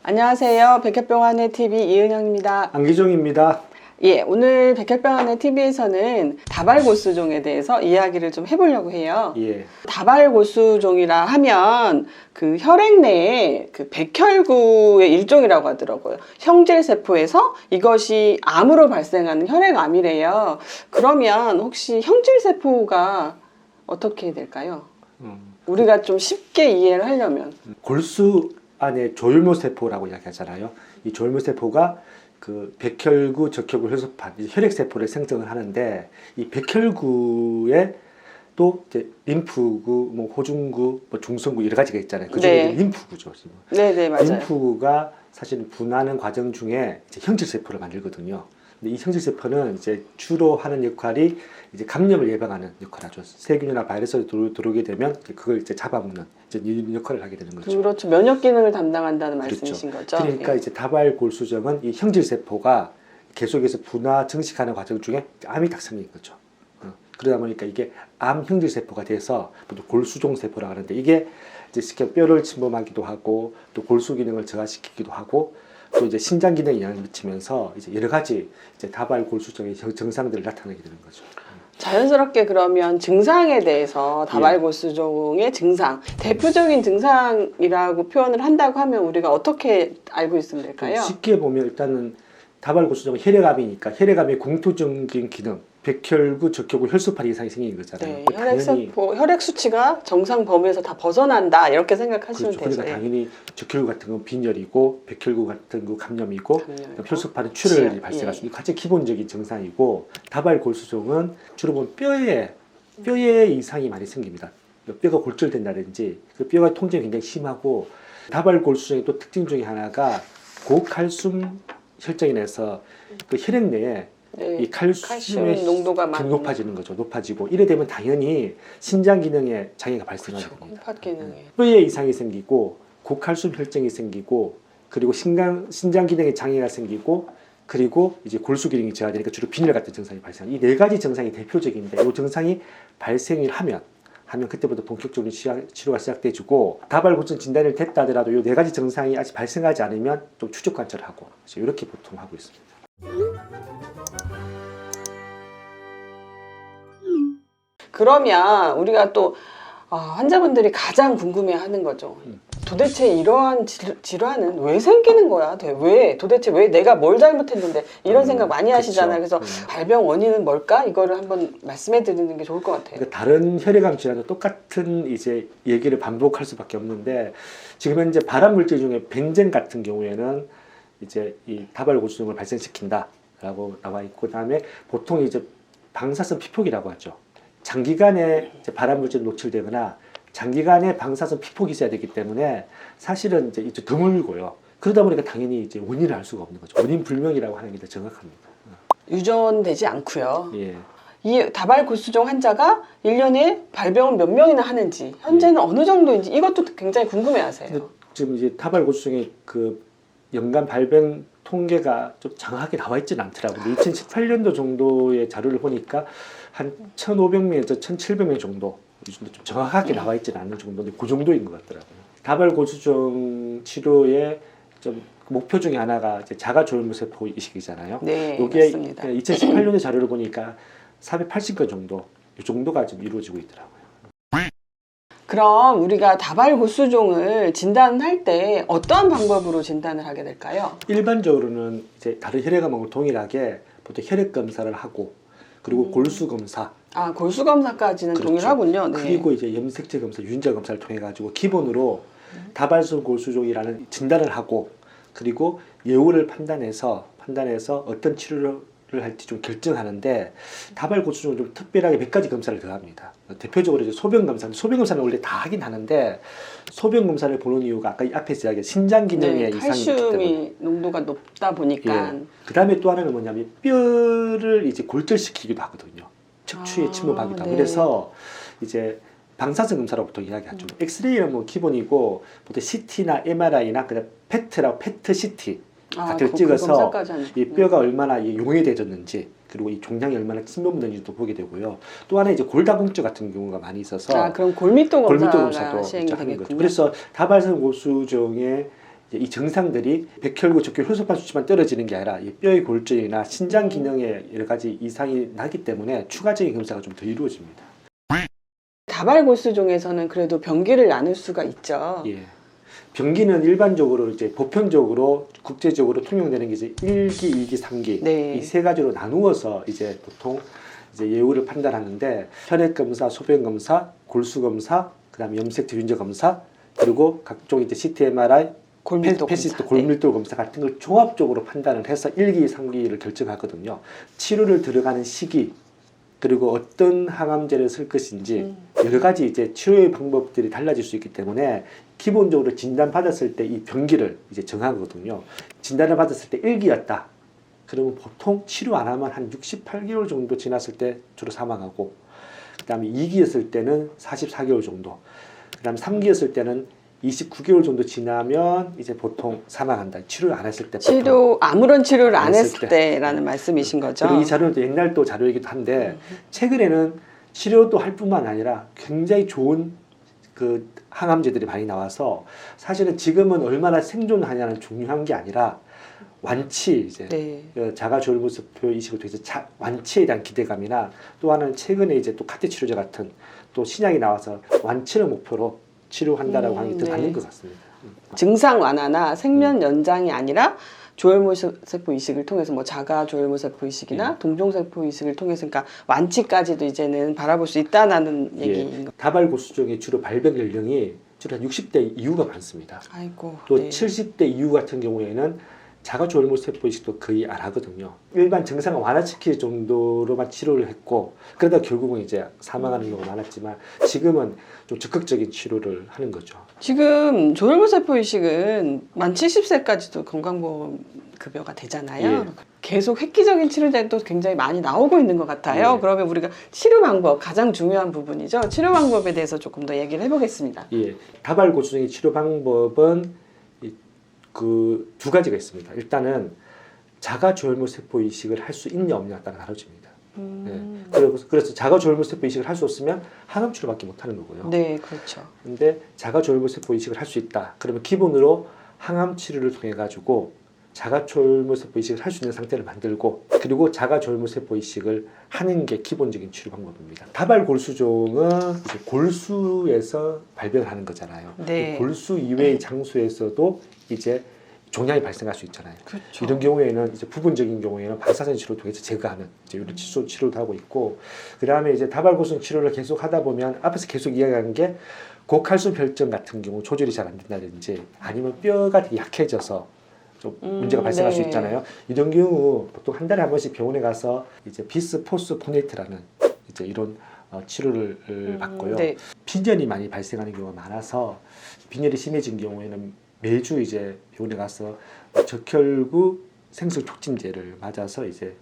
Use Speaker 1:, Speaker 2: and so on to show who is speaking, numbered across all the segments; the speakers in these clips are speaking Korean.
Speaker 1: 안녕하세요. 백혈병원의 TV 이은영입니다.
Speaker 2: 안기종입니다.
Speaker 1: 예, 오늘 백혈병원의 TV에서는 다발골수종에 대해서 이야기를 좀 해보려고 해요.
Speaker 2: 예.
Speaker 1: 다발골수종이라 하면 그 혈액 내에 그 백혈구의 일종이라고 하더라고요. 형질세포에서 이것이 암으로 발생하는 혈액암이래요. 그러면 혹시 형질세포가 어떻게 될까요? 우리가 좀 쉽게 이해를 하려면.
Speaker 2: 골수 안에 조혈모세포라고 이야기하잖아요. 이 조혈모세포가 그 백혈구, 적혈구, 혈소판, 혈액세포를 생성을 하는데 이 백혈구에 또 이제 림프구, 뭐 호중구, 뭐 중성구 여러 가지가 있잖아요. 그 중에
Speaker 1: 네.
Speaker 2: 림프구죠. 지금.
Speaker 1: 네네, 맞아요.
Speaker 2: 림프구가 사실은 분하는 과정 중에 이제 형질세포를 만들거든요. 근데 이 형질세포는 이제 주로 하는 역할이 이제 감염을 예방하는 역할을 하죠. 세균이나 바이러스가 들어오게 되면 그걸 이제 잡아먹는 이제 이 역할을 하게 되는 거죠.
Speaker 1: 그렇죠. 면역 기능을 담당한다는
Speaker 2: 그렇죠.
Speaker 1: 말씀이신 거죠.
Speaker 2: 그러니까
Speaker 1: 예.
Speaker 2: 이제 다발골수종은 이 형질세포가 계속해서 분화 증식하는 과정 중에 암이 딱 생긴 거죠. 그러다 보니까 이게 암 형질세포가 돼서 보통 골수종 세포라고 하는데 이게 이제 쉽게 뼈를 침범하기도 하고 또 골수 기능을 저하시키기도 하고 또 이제 신장 기능에 영향을 미치면서 이제 여러 가지 이제 다발골수종의 증상들을 나타내게 되는 거죠.
Speaker 1: 자연스럽게 그러면 증상에 대해서 다발골수종의 증상, 대표적인 증상이라고 표현을 한다고 하면 우리가 어떻게 알고 있으면 될까요?
Speaker 2: 쉽게 보면 일단은 다발골수종은 혈액암이니까 혈액암의 공통적인 기능, 백혈구, 적혈구, 혈소판 이상이 생기는 거잖아요.
Speaker 1: 네,
Speaker 2: 당연히
Speaker 1: 혈액 수치가 정상 범위에서 다 벗어난다 이렇게 생각하시면
Speaker 2: 그렇죠.
Speaker 1: 되죠.
Speaker 2: 그러니까 당연히 적혈구 같은 건 빈혈이고 백혈구 같은 건 감염이고 혈소판은 출혈이
Speaker 1: 치열.
Speaker 2: 발생할 수 있는 가장 기본적인 증상이고 다발골수종은 주로 보면 뼈에 이상이 많이 생깁니다. 뼈가 골절된다든지 그 뼈가 통증이 굉장히 심하고 다발골수종의 또 특징 중에 하나가 고칼슘 혈증이 나서 그 혈액 내에
Speaker 1: 네,
Speaker 2: 이 칼슘의
Speaker 1: 칼슘 농도가 많이
Speaker 2: 높아지는 거죠. 높아지고 이래 되면 당연히 신장 기능에 장애가 발생하게
Speaker 1: 그렇죠.
Speaker 2: 됩니다.
Speaker 1: 콩팥 기능에.
Speaker 2: 뼈에 이상이 생기고 고칼슘 혈증이 생기고 그리고 신장 기능에 장애가 생기고 그리고 이제 골수 기능이 저하되니까 주로 빈혈 같은 증상이 발생합니다. 이 네 가지 증상이 대표적인데 이 증상이 발생을 하면 그때부터 본격적으로 치료가 시작돼주고 다발골수종 진단이 됐다 하더라도 이 네 가지 증상이 아직 발생하지 않으면 좀 추적 관찰을 하고 이렇게 보통 하고 있습니다.
Speaker 1: 그러면 우리가 또 환자분들이 가장 궁금해하는 거죠. 도대체 이러한 질환은 왜 생기는 거야? 도대체 왜 내가 뭘 잘못했는데 이런 생각 많이 하시잖아요. 그래서 발병 원인은 뭘까? 이거를 한번 말씀해 드리는 게 좋을 것 같아요.
Speaker 2: 그러니까 다른 혈액암 질환도 똑같은 이제 얘기를 반복할 수밖에 없는데 지금 현재 발암 물질 중에 벤젠 같은 경우에는 이제 이 다발골수종을 발생시킨다라고 나와 있고 그다음에 보통 이제 방사선 피폭이라고 하죠. 장기간에 이제 발암 물질에 노출되거나 장기간에 방사선 피폭이 있어야 되기 때문에 사실은 이제 드물고요. 그러다 보니까 당연히 이제 원인을 알 수가 없는 거죠. 원인 불명이라고 하는 게 더 정확합니다.
Speaker 1: 유전되지 않고요.
Speaker 2: 예.
Speaker 1: 이 다발골수종 환자가 1년에 발병을 몇 명이나 하는지 현재는 어느 정도인지 이것도 굉장히 궁금해하세요.
Speaker 2: 지금 이제 다발골수종의 그 연간 발병 통계가 좀 정확하게 나와 있지는 않더라고요. 2018년도 정도의 자료를 보니까 한 1,500명에서 1,700명 정도 좀 정확하게 나와 있지는 않는 정도인데 그 정도인 것 같더라고요. 다발골수종 치료의 좀 목표 중에 하나가 이제 자가조혈모세포 이식이잖아요.
Speaker 1: 네,
Speaker 2: 이게
Speaker 1: 맞습니다.
Speaker 2: 2018년의 자료를 보니까 480건 정도 이 정도가 지금 이루어지고 있더라고요.
Speaker 1: 그럼 우리가 다발골수종을 진단할 때 어떠한 방법으로 진단을 하게 될까요?
Speaker 2: 일반적으로는 이제 다른 혈액암하고 동일하게 보통 혈액 검사를 하고 그리고 골수 검사
Speaker 1: 골수 검사까지는
Speaker 2: 그렇죠.
Speaker 1: 동일하군요. 네.
Speaker 2: 그리고 이제 염색체 검사, 유전자 검사를 통해 가지고 기본으로 다발성 골수종이라는 진단을 하고 그리고 예후를 판단해서 어떤 치료를 할지 좀 결정하는데 다발골수종은 좀 특별하게 몇 가지 검사를 더합니다. 대표적으로 이제 소변 검사는 원래 다 하긴 하는데 소변 검사를 보는 이유가 아까 앞에서 이야기한 신장 기능에 이상이 있기 때문에
Speaker 1: 칼슘이 농도가 높다 보니까
Speaker 2: 그 다음에 또 하나는 뭐냐면 뼈를 이제 골절시키기도 하거든요. 척추에 침범하기도 하고
Speaker 1: 네.
Speaker 2: 그래서 이제 방사선 검사라고 보통 이야기하죠. 엑스레이는 뭐 기본이고 보통 CT나 MRI나 그다음 페트라고 페트 CT 각기를 찍어서
Speaker 1: 검사까지 하는.
Speaker 2: 이 뼈가 얼마나 이 용해되졌는지 그리고 이 종양이 얼마나 침범되는지도 보게 되고요. 또 하나 이제 골다공증 같은 경우가 많이 있어서
Speaker 1: 그럼 골밀도 검사가
Speaker 2: 검사도
Speaker 1: 시행이
Speaker 2: 하는 거죠.
Speaker 1: 되겠군요.
Speaker 2: 그래서 다발성 골수종의 이 증상들이 백혈구, 적혈, 효소판 수치만 떨어지는 게 아니라 이 뼈의 골절이나 신장 기능에 여러 가지 이상이 나기 때문에 추가적인 검사가 좀 더 이루어집니다.
Speaker 1: 다발골수종에서는 그래도 병기를 나눌 수가 있죠.
Speaker 2: 예. 병기는 일반적으로 이제 보편적으로 국제적으로 통용되는 게 이제 1기, 2기, 3기
Speaker 1: 네.
Speaker 2: 이 세 가지로 나누어서 이제 보통 이제 예후를 판단하는데 혈액 검사, 소변 검사, 골수 검사, 그다음에 염색 뒤윤적 검사 그리고 각종 이제 CT, MRI,
Speaker 1: 골밀도
Speaker 2: 패시트
Speaker 1: 검사.
Speaker 2: 골밀도 검사 같은 걸 종합적으로 판단을 해서 1기, 3기를 결정하거든요. 치료를 들어가는 시기 그리고 어떤 항암제를 쓸 것인지 여러 가지 이제 치료의 방법들이 달라질 수 있기 때문에 기본적으로 진단 받았을 때 이 병기를 이제 정하거든요. 진단을 받았을 때 1기였다. 그러면 보통 치료 안 하면 한 68개월 정도 지났을 때 주로 사망하고 그다음에 2기였을 때는 44개월 정도 그다음에 3기였을 때는 29개월 정도 지나면 이제 보통 사망한다. 치료를 안 했을 때
Speaker 1: 아무런 치료를 안
Speaker 2: 했을
Speaker 1: 했을 때라는 말씀이신 거죠.
Speaker 2: 그리고 이 자료는 또 옛날 또 자료이기도 한데 최근에는 치료도 할 뿐만 아니라 굉장히 좋은 그 항암제들이 많이 나와서 사실은 지금은 얼마나 생존하냐는 중요한 게 아니라 완치 이제
Speaker 1: 네.
Speaker 2: 자가졸부세포 이식을 통해서 완치에 대한 기대감이나 또 하나는 최근에 이제 또 카트 치료제 같은 또 신약이 나와서 완치를 목표로 치료한다라고 하는 게 더 맞는 것 같습니다.
Speaker 1: 증상 완화나 생명 연장이 아니라 조혈모세포 이식을 통해서 뭐 자가 조혈모세포 이식이나 동종세포 이식을 통해서 그러니까 완치까지도 이제는 바라볼 수 있다는 얘기인 거.
Speaker 2: 다발골수종의 주로 발병 연령이 주로 한 60대 이후가 많습니다.
Speaker 1: 아이고.
Speaker 2: 또
Speaker 1: 네.
Speaker 2: 70대 이후 같은 경우에는 자가 조혈모세포 이식도 거의 안 하거든요. 일반 증상을 완화시킬 정도로만 치료를 했고 그러다 결국은 이제 사망하는 경우가 많았지만 지금은 좀 적극적인 치료를 하는 거죠.
Speaker 1: 지금 조혈모세포 이식은 만 70세까지도 건강보험 급여가 되잖아요.
Speaker 2: 예.
Speaker 1: 계속 획기적인 치료제도 굉장히 많이 나오고 있는 것 같아요.
Speaker 2: 예.
Speaker 1: 그러면 우리가 치료 방법, 가장 중요한 부분이죠. 치료 방법에 대해서 조금 더 얘기를 해보겠습니다.
Speaker 2: 예, 다발골수종의 치료 방법은 그 두 가지가 있습니다. 일단은 자가 조혈모세포 이식을 할 수 있냐 없냐에 따라 다뤄집니다. 그래서 자가 조혈모세포 이식을 할 수 없으면 항암 치료밖에 못 하는 거고요.
Speaker 1: 네, 그렇죠.
Speaker 2: 근데 자가 조혈모세포 이식을 할 수 있다. 그러면 기본으로 항암 치료를 통해 가지고 자가 조혈모세포 이식을 할 수 있는 상태를 만들고 그리고 자가 조혈모세포 이식을 하는 게 기본적인 치료 방법입니다. 다발골수종은 이제 골수에서 발병하는 거잖아요.
Speaker 1: 네.
Speaker 2: 골수 이외의 장소에서도 이제 종양이 발생할 수 있잖아요.
Speaker 1: 그렇죠.
Speaker 2: 이런 경우에는 이제 부분적인 경우에는 방사선 치료를 통해서 제거하는 이제 이런 치료도 하고 있고 그 다음에 이제 다발골수종 치료를 계속 하다 보면 앞에서 계속 이야기한 게 고칼슘 혈전 같은 경우 조절이 잘 안 된다든지 아니면 뼈가 되게 약해져서 좀 문제가 발생할 수
Speaker 1: 네.
Speaker 2: 있잖아요. 이런 경우 보통 한 달에 한 번씩 병원에 가서 이제 비스포스포네이트라는 이제 이런 치료를 받고요.
Speaker 1: 네.
Speaker 2: 빈혈이 많이 발생하는 경우가 많아서 빈혈이 심해진 경우에는 매주 이제 병원에 가서 적혈구 생성 촉진제를 맞아서 이제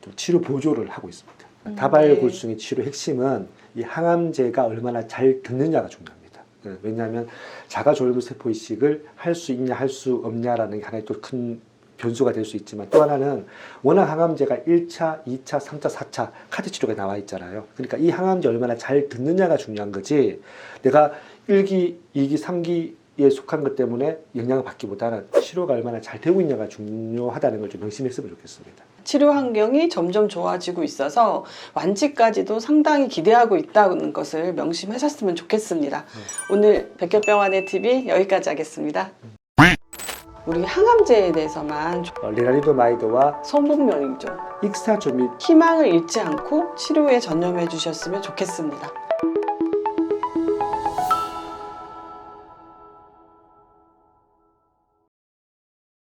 Speaker 2: 좀 치료 보조를 하고 있습니다. 다발골수종의 치료 핵심은 이 항암제가 얼마나 잘 듣느냐가 중요합니다. 왜냐하면 자가조혈모세포 이식을 할 수 있냐 할 수 없냐라는 게 하나의 또 큰 변수가 될 수 있지만 또 하나는 워낙 항암제가 1차, 2차, 3차, 4차 카드 치료가 나와 있잖아요. 그러니까 이 항암제 얼마나 잘 듣느냐가 중요한 거지 내가 1기, 2기, 3기에 속한 것 때문에 영향을 받기보다는 치료가 얼마나 잘 되고 있냐가 중요하다는 걸 좀 명심했으면 좋겠습니다.
Speaker 1: 치료 환경이 점점 좋아지고 있어서 완치까지도 상당히 기대하고 있다는 것을 명심하셨으면 좋겠습니다. 오늘 백혈병원의 TV 여기까지 하겠습니다. 우리 항암제에 대해서만
Speaker 2: 레나리도마이드와
Speaker 1: 성분명이죠.
Speaker 2: 익스타조밋
Speaker 1: 희망을 잃지 않고 치료에 전념해 주셨으면 좋겠습니다.